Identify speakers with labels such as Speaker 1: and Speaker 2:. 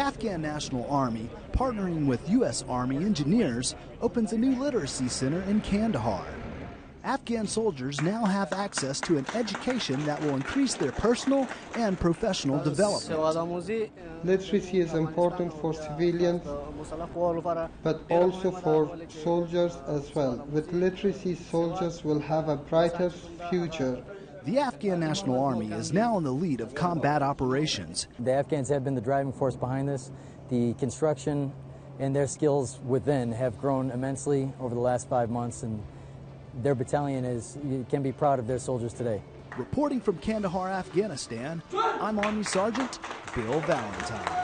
Speaker 1: Afghan National Army, partnering with U.S. Army engineers, opens a new literacy center in Kandahar. Afghan soldiers now have access to an education that will increase their personal and professional development.
Speaker 2: Literacy is important for civilians, but also for soldiers as well. With literacy, soldiers will have a brighter future.
Speaker 1: The Afghan National Army is now in the lead of combat operations.
Speaker 3: The Afghans have been the driving force behind this. The construction and their skills within have grown immensely over the last 5 months, and their battalion can be proud of their soldiers today.
Speaker 1: Reporting from Kandahar, Afghanistan, I'm Army Sergeant Bill Valentine.